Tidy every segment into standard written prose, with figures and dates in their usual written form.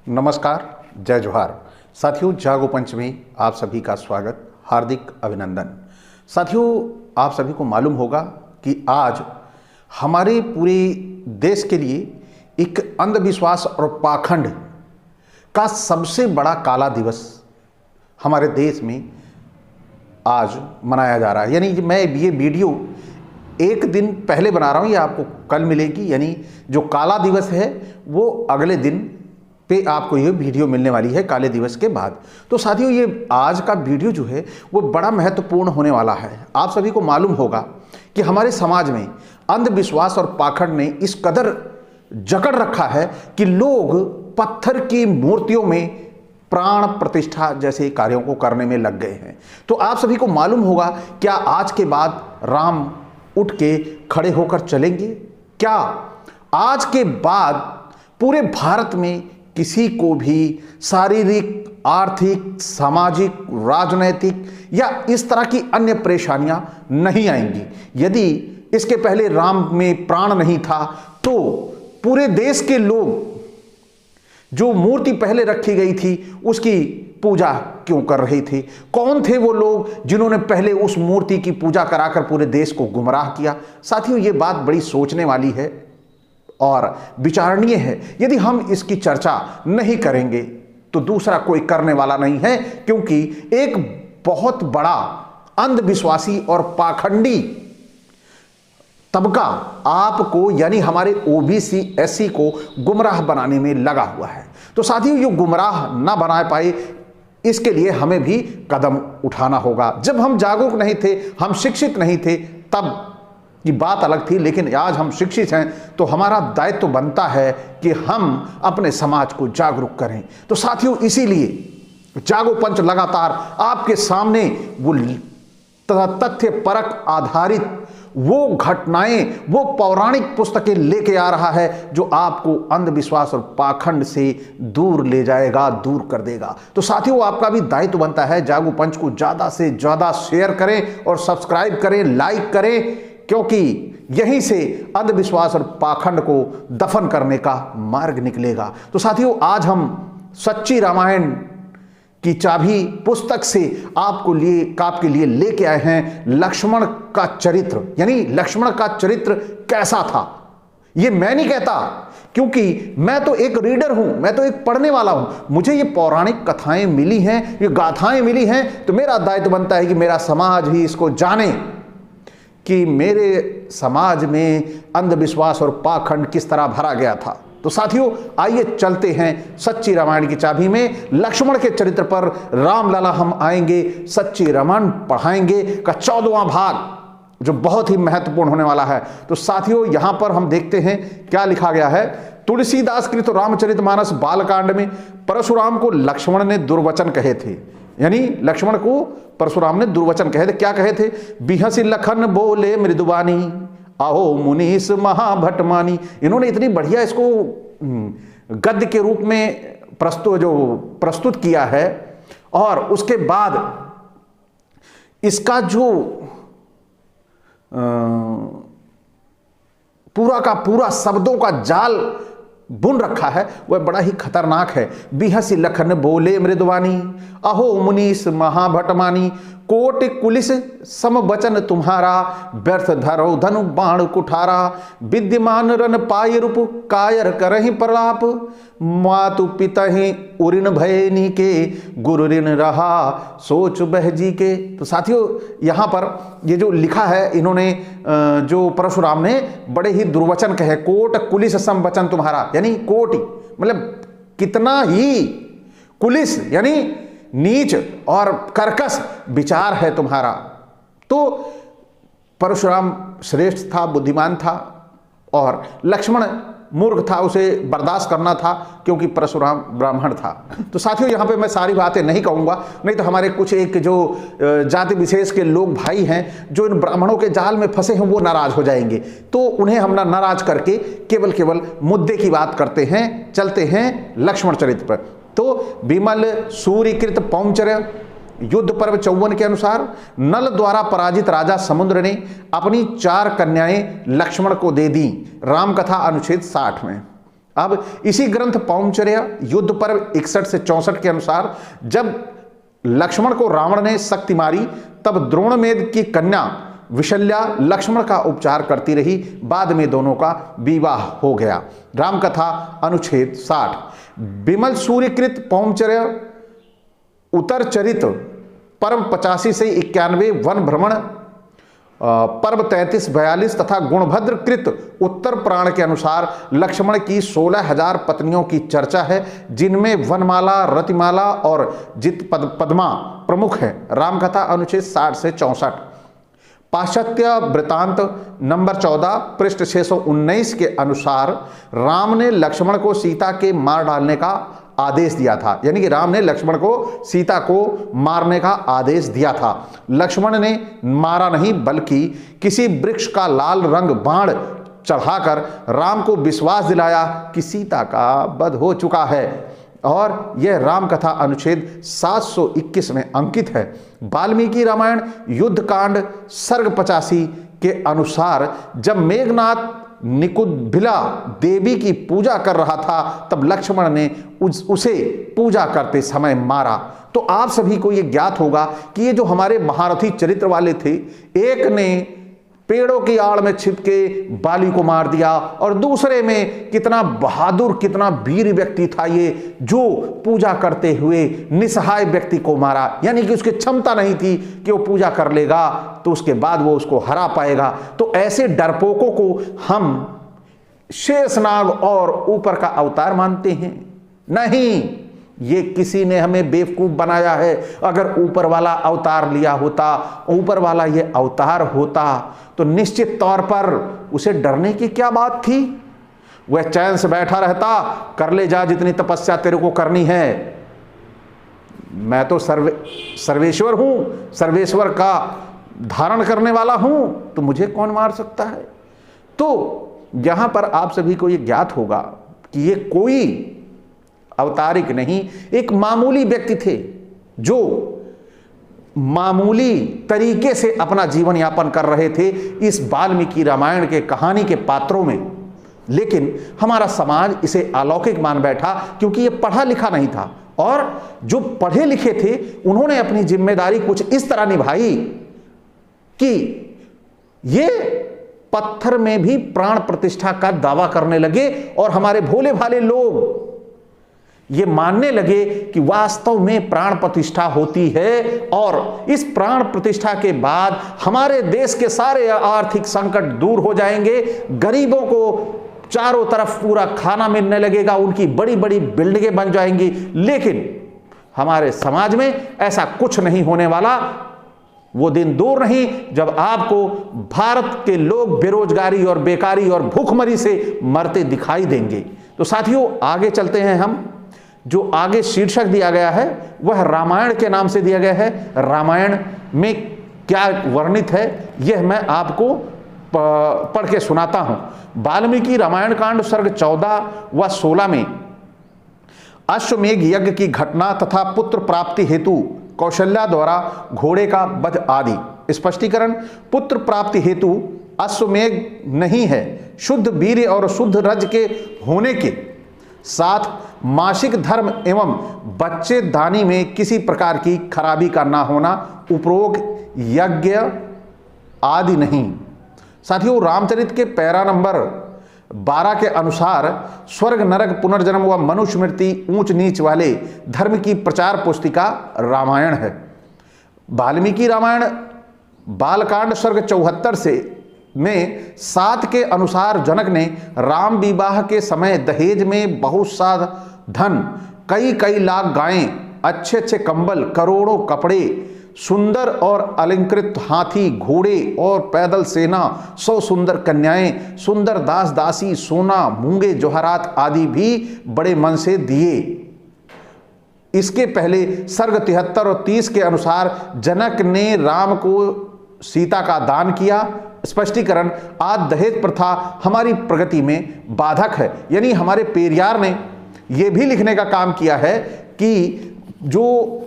नमस्कार, जय जोहार। साथियों, जागो पंचमी आप सभी का स्वागत, हार्दिक अभिनंदन। साथियों, आप सभी को मालूम होगा कि आज हमारे पूरे देश के लिए एक अंधविश्वास और पाखंड का सबसे बड़ा काला दिवस हमारे देश में आज मनाया जा रहा है। यानी मैं ये वीडियो एक दिन पहले बना रहा हूँ, ये आपको कल मिलेगी। यानी जो काला दिवस है वो अगले दिन पे आपको ये वीडियो मिलने वाली है, काले दिवस के बाद। तो साथियों, ये आज का वीडियो जो है वो बड़ा महत्वपूर्ण होने वाला है। आप सभी को मालूम होगा कि हमारे समाज में अंधविश्वास और पाखंड ने इस कदर जकड़ रखा है कि लोग पत्थर की मूर्तियों में प्राण प्रतिष्ठा जैसे कार्यों को करने में लग गए हैं। तो आप सभी को मालूम होगा, क्या आज के बाद राम उठ के खड़े होकर चलेंगे? क्या आज के बाद पूरे भारत में किसी को भी शारीरिक, आर्थिक, सामाजिक, राजनैतिक या इस तरह की अन्य परेशानियां नहीं आएंगी? यदि इसके पहले राम में प्राण नहीं था तो पूरे देश के लोग जो मूर्ति पहले रखी गई थी उसकी पूजा क्यों कर रहे थे? कौन थे वो लोग जिन्होंने पहले उस मूर्ति की पूजा कराकर पूरे देश को गुमराह किया? साथियों, ये बात बड़ी सोचने वाली है और विचारणीय है। यदि हम इसकी चर्चा नहीं करेंगे तो दूसरा कोई करने वाला नहीं है, क्योंकि एक बहुत बड़ा अंधविश्वासी और पाखंडी तबका आपको यानी हमारे ओबीसी एससी को गुमराह बनाने में लगा हुआ है। तो साथियों, ये गुमराह ना बना पाए इसके लिए हमें भी कदम उठाना होगा। जब हम जागरूक नहीं थे, हम शिक्षित नहीं थे, तब की बात अलग थी, लेकिन आज हम शिक्षित हैं तो हमारा दायित्व तो बनता है कि हम अपने समाज को जागरूक करें। तो साथियों, इसीलिए जागो पंच लगातार आपके सामने वो तथ्य परक आधारित वो घटनाएं, वो पौराणिक पुस्तकें लेके आ रहा है जो आपको अंधविश्वास और पाखंड से दूर ले जाएगा, दूर कर देगा। तो साथियों, आपका भी दायित्व बनता है, जागो पंच को ज़्यादा से ज़्यादा शेयर करें और सब्सक्राइब करें, लाइक करें, क्योंकि यहीं से अंधविश्वास और पाखंड को दफन करने का मार्ग निकलेगा। तो साथियों, आज हम सच्ची रामायण की चाबी पुस्तक से आपके लिए लेके आए हैं लक्ष्मण का चरित्र। यानी लक्ष्मण का चरित्र कैसा था, ये मैं नहीं कहता, क्योंकि मैं तो एक रीडर हूं, मैं तो एक पढ़ने वाला हूं। मुझे ये पौराणिक कथाएं मिली हैं, ये गाथाएं मिली हैं, तो मेरा दायित्व बनता है कि मेरा समाज ही इसको जाने कि मेरे समाज में अंधविश्वास और पाखंड किस तरह भरा गया था। तो साथियों, आइए चलते हैं सच्ची रामायण की चाबी में। लक्ष्मण के चरित्र पर रामलला हम आएंगे, सच्ची रामायण पढ़ाएंगे का 14वां भाग जो बहुत ही महत्वपूर्ण होने वाला है। तो साथियों, यहां पर हम देखते हैं क्या लिखा गया है। तुलसीदास कृत रामचरितमानस बालकांड में परशुराम को लक्ष्मण ने दुर्वचन कहे थे। यानी लक्ष्मण को परशुराम ने दुर्वचन कहे थे। क्या कहे थे? बिहसी लखन बोले मृदुबानी, आहो मुनीस महाभटमानी। इन्होंने इतनी बढ़िया इसको गद्य के रूप में प्रस्तुत किया है, और उसके बाद इसका जो पूरा का पूरा शब्दों का जाल बुन रखा है वह बड़ा ही खतरनाक है। बिहसी लखन बोले मृदवानी, अहो मुनीस महाभटमानी, कोट कुलिस सम बचन तुम्हारा, व्यर्थ धरो धनु बाण कुठारा, विद्यमान रन पाय रूप कायर करहि प्रलाप, मातु पितहि उऋण भयनी के, गुरु ऋण रहा सोच बहजी के। तो साथियों, यहाँ पर ये जो लिखा है इन्होंने, जो परशुराम ने बड़े ही दुर्वचन कहे, कोट कुलिस सम बचन तुम्हारा, यानी कोटि मतलब कितना ही कुलिस यानी नीच और कर्कश विचार है तुम्हारा। तो परशुराम श्रेष्ठ था, बुद्धिमान था, और लक्ष्मण मूर्ख था, उसे बर्दाश्त करना था क्योंकि परशुराम ब्राह्मण था। तो साथियों, यहाँ पे मैं सारी बातें नहीं कहूँगा, नहीं तो हमारे कुछ एक जो जाति विशेष के लोग भाई हैं जो इन ब्राह्मणों के जाल में फंसे हैं वो नाराज हो जाएंगे। तो उन्हें हम नाराज करके केवल मुद्दे की बात करते हैं। चलते हैं लक्ष्मण चरित्र पर। तो विमल सूर्यकृत पौंचर्य युद्ध पर्व 54 के अनुसार नल द्वारा पराजित राजा समुद्र ने अपनी 4 कन्याएं लक्ष्मण को दे दी। रामकथा अनुच्छेद 60 में। अब इसी ग्रंथ पौंचर्य युद्ध पर्व 61 से 64 के अनुसार जब लक्ष्मण को रावण ने शक्ति मारी, तब द्रोणमेध की कन्या विशल्या लक्ष्मण का उपचार करती रही। बाद में दोनों का विवाह हो गया। रामकथा अनुच्छेद 60। विमल सूर्यकृत पौंचर्य उत्तर चरित पर्व 85 से 91, वन भ्रमण पर्व 33-42 तथा गुणभद्र कृत उत्तर पुराण के अनुसार लक्ष्मण की 16,000 पत्नियों की चर्चा है, जिनमें वनमाला, रतिमाला और जित पद्मा प्रमुख है। रामकथा अनुच्छेद 60 से 64। पाश्चात्य वृतांत नंबर 14 पृष्ठ 619 के अनुसार राम ने लक्ष्मण को सीता के मार डालने का आदेश दिया था। यानी कि राम ने लक्ष्मण को सीता को मारने का आदेश दिया था। लक्ष्मण ने मारा नहीं, बल्कि किसी वृक्ष का लाल रंग बाण चढ़ाकर राम को विश्वास दिलाया कि सीता का वध हो चुका है, और यह रामकथा अनुच्छेद 721 में अंकित है। वाल्मीकि रामायण युद्ध कांड सर्ग 85 के अनुसार जब मेघनाथ निकुंभिला देवी की पूजा कर रहा था, तब लक्ष्मण ने उसे पूजा करते समय मारा। तो आप सभी को यह ज्ञात होगा कि ये जो हमारे महारथी चरित्र वाले थे, एक ने पेड़ों की आड़ में छिपके बाली को मार दिया, और दूसरे में कितना बहादुर, कितना वीर व्यक्ति था ये, जो पूजा करते हुए निसहाय व्यक्ति को मारा। यानी कि उसकी क्षमता नहीं थी कि वो पूजा कर लेगा तो उसके बाद वो उसको हरा पाएगा। तो ऐसे डरपोकों को हम शेषनाग और ऊपर का अवतार मानते हैं? नहीं, ये किसी ने हमें बेवकूफ बनाया है। अगर ऊपर वाला अवतार लिया होता, ऊपर वाला ये अवतार होता, तो निश्चित तौर पर उसे डरने की क्या बात थी? वह चैन से बैठा रहता, कर ले जा जितनी तपस्या तेरे को करनी है, मैं तो सर्वेश्वर हूं, सर्वेश्वर का धारण करने वाला हूं, तो मुझे कौन मार सकता है? तो यहां पर आप सभी को यह ज्ञात होगा कि ये कोई अवतारिक नहीं, एक मामूली व्यक्ति थे जो मामूली तरीके से अपना जीवन यापन कर रहे थे इस वाल्मीकि रामायण के कहानी के पात्रों में। लेकिन हमारा समाज इसे अलौकिक मान बैठा, क्योंकि ये पढ़ा लिखा नहीं था, और जो पढ़े लिखे थे उन्होंने अपनी जिम्मेदारी कुछ इस तरह निभाई कि ये पत्थर में भी प्राण प्रतिष्ठा का दावा करने लगे, और हमारे भोले भाले लोग ये मानने लगे कि वास्तव में प्राण प्रतिष्ठा होती है, और इस प्राण प्रतिष्ठा के बाद हमारे देश के सारे आर्थिक संकट दूर हो जाएंगे, गरीबों को चारों तरफ पूरा खाना मिलने लगेगा, उनकी बड़ी बड़ी बिल्डिंगें बन जाएंगी। लेकिन हमारे समाज में ऐसा कुछ नहीं होने वाला। वो दिन दूर नहीं जब आपको भारत के लोग बेरोजगारी और बेकारी और भूखमरी से मरते दिखाई देंगे। तो साथियों, आगे चलते हैं हम। जो आगे शीर्षक दिया गया है वह रामायण के नाम से दिया गया है। रामायण में क्या वर्णित है यह मैं आपको पढ़ के सुनाता हूं। वाल्मीकि रामायण कांड सर्ग 14 व 16 में अश्वमेघ यज्ञ की घटना तथा पुत्र प्राप्ति हेतु कौशल्या द्वारा घोड़े का वध आदि। स्पष्टीकरण: पुत्र प्राप्ति हेतु अश्वमेघ नहीं है, शुद्ध वीर्य और शुद्ध रज के होने के साथ मासिक धर्म एवं बच्चे दानी में किसी प्रकार की खराबी का ना होना, उपरोक्त यज्ञ आदि नहीं। साथियों, रामचरित के पैरा नंबर 12 के अनुसार स्वर्ग नरक पुनर्जन्म व मनुष्य मृत्यु ऊंच नीच वाले धर्म की प्रचार पुस्तिका रामायण है। वाल्मीकि रामायण बालकांड सर्ग 74 से में 7 के अनुसार जनक ने राम विवाह के समय दहेज में बहुत सा धन, कई लाख गायें, अच्छे अच्छे कंबल, करोड़ों कपड़े, सुंदर और अलंकृत हाथी, घोड़े और पैदल सेना, 100 सुंदर कन्याएं, सुंदर दास दासी, सोना, मूंगे जवाहरात आदि भी बड़े मन से दिए। इसके पहले सर्ग 73 और 30 के अनुसार जनक ने राम को सीता का दान किया। स्पष्टीकरण: आज दहेज प्रथा हमारी प्रगति में बाधक है। यानी हमारे पेरियार ने यह भी लिखने का काम किया है कि जो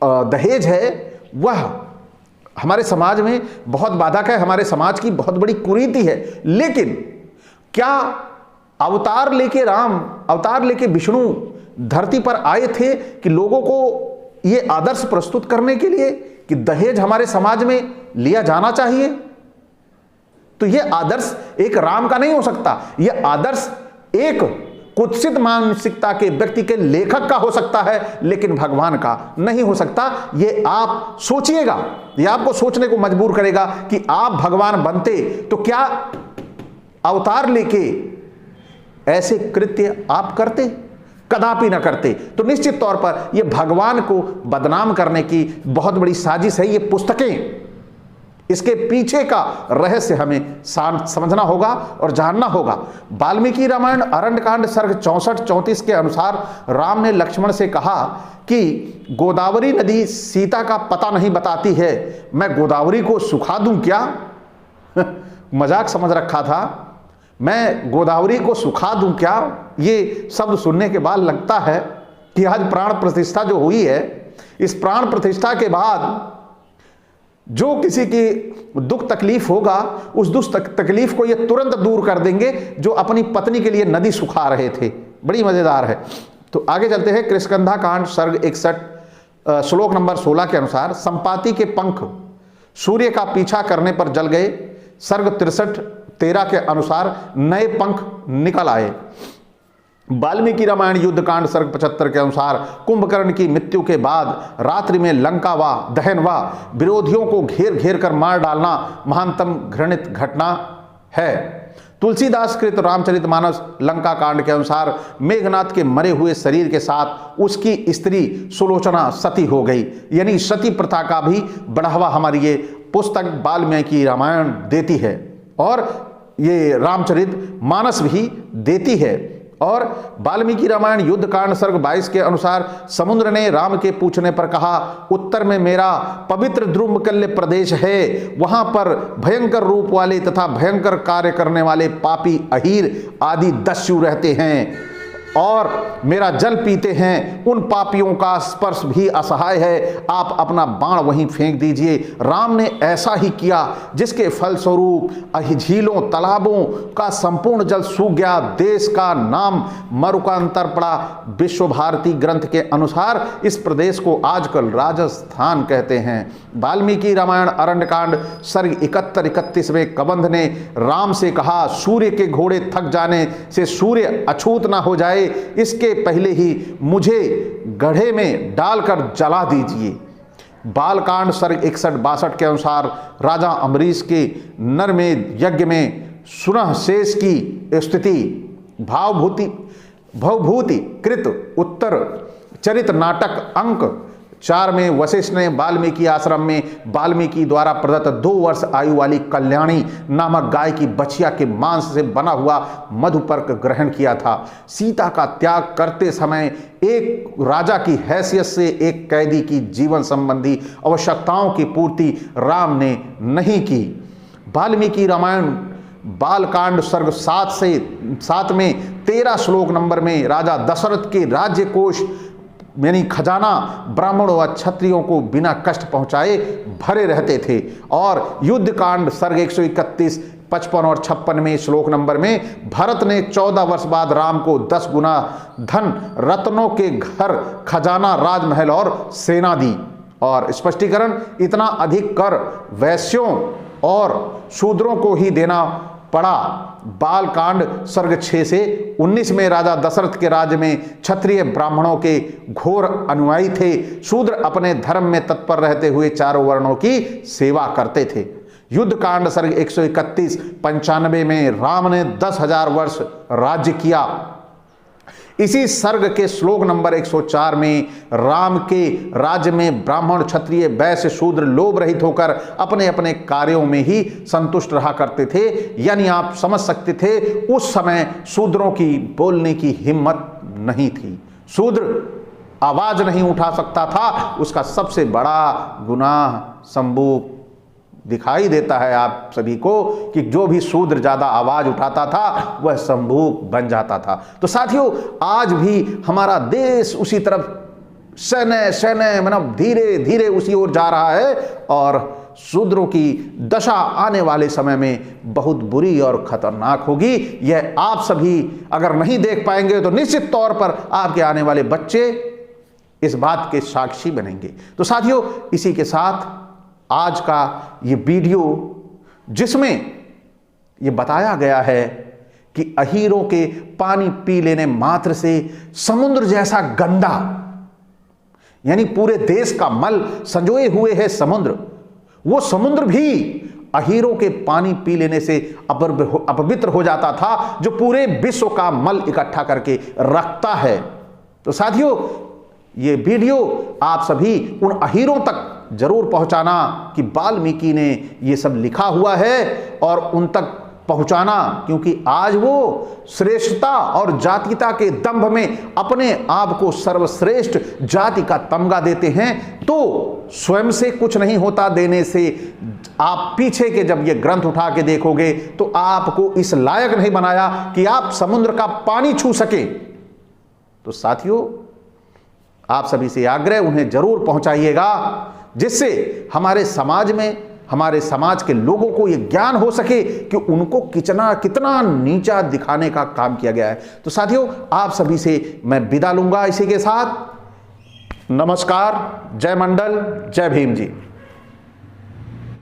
दहेज है वह हमारे समाज में बहुत बाधक है, हमारे समाज की बहुत बड़ी कुरीति है। लेकिन क्या अवतार लेके राम, अवतार लेके विष्णु धरती पर आए थे कि लोगों को ये आदर्श प्रस्तुत करने के लिए कि दहेज हमारे समाज में लिया जाना चाहिए। तो ये आदर्श एक राम का नहीं हो सकता, ये आदर्श एक कुत्सित मानसिकता के व्यक्ति के लेखक का हो सकता है, लेकिन भगवान का नहीं हो सकता। ये आप सोचिएगा, ये आपको सोचने को मजबूर करेगा कि आप भगवान बनते तो क्या अवतार लेके ऐसे कृत्य आप करते? कदापि न करते। तो निश्चित तौर पर यह भगवान को बदनाम करने की बहुत बड़ी साजिश है। ये पुस्तकें, इसके पीछे का रहस्य हमें समझना होगा और जानना होगा। वाल्मीकि रामायण अरण्यकांड सर्ग 64-34 के अनुसार राम ने लक्ष्मण से कहा कि गोदावरी नदी सीता का पता नहीं बताती है, मैं गोदावरी को सुखा दूं क्या? मजाक समझ रखा था, मैं गोदावरी को सुखा दूं क्या? ये शब्द सुनने के बाद लगता है कि आज प्राण प्रतिष्ठा जो हुई है, इस प्राण प्रतिष्ठा के बाद जो किसी की दुख तकलीफ होगा, उस दुख तकलीफ को ये तुरंत दूर कर देंगे जो अपनी पत्नी के लिए नदी सुखा रहे थे। बड़ी मजेदार है। तो आगे चलते हैं। कृष्णगंधा कांड सर्ग 61 श्लोक नंबर 16 के अनुसार संपाति के पंख सूर्य का पीछा करने पर जल गए। सर्ग 63-13 के अनुसार नए पंख निकल आए। वाल्मीकि रामायण युद्ध कांड सर्ग 75 के अनुसार कुंभकर्ण की मृत्यु के बाद रात्रि में लंका व दहन व विरोधियों को घेर घेर कर मार डालना महानतम घृणित घटना है। तुलसीदास कृत रामचरितमानस लंका कांड के अनुसार मेघनाथ के मरे हुए शरीर के साथ उसकी स्त्री सुलोचना सती हो गई, यानी सती प्रथा का भी बढ़ावा हमारी ये पुस्तक वाल्मीकि रामायण देती है और ये रामचरित मानस भी देती है। और वाल्मीकि रामायण युद्ध कांड सर्ग 22 के अनुसार समुद्र ने राम के पूछने पर कहा, उत्तर में मेरा पवित्र द्रुमकल्य प्रदेश है, वहां पर भयंकर रूप वाले तथा भयंकर कार्य करने वाले पापी अहीर आदि दस्यु रहते हैं और मेरा जल पीते हैं। उन पापियों का स्पर्श भी असहाय है, आप अपना बाण वहीं फेंक दीजिए। राम ने ऐसा ही किया, जिसके फलस्वरूप झीलों तालाबों का संपूर्ण जल सूख गया। देश का नाम मरुकांतर पड़ा। विश्व भारती ग्रंथ के अनुसार इस प्रदेश को आजकल राजस्थान कहते हैं। वाल्मीकि रामायण अरण्यकांड सर्ग 71-31 में कबंध ने राम से कहा, सूर्य के घोड़े थक जाने से सूर्य अछूत ना हो जाए, इसके पहले ही मुझे गड्ढे में डालकर जला दीजिए। बालकांड सर्ग 61-62 के अनुसार राजा अम्बरीश के नरमेध यज्ञ में सुनह शेष की स्थिति भवभूति कृत उत्तर चरित नाटक अंक 4 में वशिष्ठ ने वाल्मीकि आश्रम में वाल्मीकि द्वारा प्रदत्त 2 वर्ष आयु वाली कल्याणी नामक गाय की बछिया के मांस से बना हुआ मधुपर्क ग्रहण किया था। सीता का त्याग करते समय एक राजा की हैसियत से एक कैदी की जीवन संबंधी आवश्यकताओं की पूर्ति राम ने नहीं की। वाल्मीकि रामायण बालकांड सर्ग 7 में 13 श्लोक नंबर में राजा दशरथ के राज्य कोष यानी खजाना ब्राह्मणों व क्षत्रियों को बिना कष्ट पहुंचाए भरे रहते थे। और युद्ध कांड सर्ग 131, 55 और 56 में श्लोक नंबर में भरत ने 14 वर्ष बाद राम को 10 गुना धन रत्नों के घर खजाना राजमहल और सेना दी। और स्पष्टीकरण, इतना अधिक कर वैश्यों और शूद्रों को ही देना पड़ा। बालकांड सर्ग 6 से 19 में राजा दशरथ के राज्य में क्षत्रिय ब्राह्मणों के घोर अनुयायी थे। शूद्र अपने धर्म में तत्पर रहते हुए चारों वर्णों की सेवा करते थे। युद्ध कांड सर्ग 131-95 में राम ने 10,000 वर्ष राज्य किया। इसी सर्ग के श्लोक नंबर 104 में राम के राज्य में ब्राह्मण क्षत्रिय वैश्य शूद्र लोभ रहित होकर अपने अपने कार्यों में ही संतुष्ट रहा करते थे। यानी आप समझ सकते थे उस समय शूद्रों की बोलने की हिम्मत नहीं थी। शूद्र आवाज नहीं उठा सकता था। उसका सबसे बड़ा गुनाह संभूक दिखाई देता है आप सभी को कि जो भी शूद्र ज्यादा आवाज उठाता था वह संभूक बन जाता था। तो साथियों, आज भी हमारा देश उसी तरफ शनय मतलब धीरे धीरे उसी ओर जा रहा है और शूद्रों की दशा आने वाले समय में बहुत बुरी और खतरनाक होगी। यह आप सभी अगर नहीं देख पाएंगे तो निश्चित तौर पर आपके आने वाले बच्चे इस बात के साक्षी बनेंगे। तो साथियों, इसी के साथ आज का ये वीडियो जिसमें ये बताया गया है कि अहीरों के पानी पी लेने मात्र से समुद्र जैसा गंदा, यानी पूरे देश का मल संजोए हुए है समुद्र, वो समुद्र भी अहीरों के पानी पी लेने से अपवित्र हो जाता था, जो पूरे विश्व का मल इकट्ठा करके रखता है। तो साथियों, ये वीडियो आप सभी उन अहीरों तक जरूर पहुंचाना कि वाल्मीकि ने ये सब लिखा हुआ है, और उन तक पहुंचाना, क्योंकि आज वो श्रेष्ठता और जातीयता के दंभ में अपने आप को सर्वश्रेष्ठ जाति का तमगा देते हैं। तो स्वयं से कुछ नहीं होता देने से, आप पीछे के जब ये ग्रंथ उठा के देखोगे तो आपको इस लायक नहीं बनाया कि आप समुद्र का पानी छू सके। तो साथियों, आप सभी से आग्रह, उन्हें जरूर पहुंचाइएगा, जिससे हमारे समाज में, हमारे समाज के लोगों को यह ज्ञान हो सके कि उनको कितना नीचा दिखाने का काम किया गया है। तो साथियों, आप सभी से मैं विदा लूंगा इसी के साथ। नमस्कार, जय मंडल, जय भीम जी।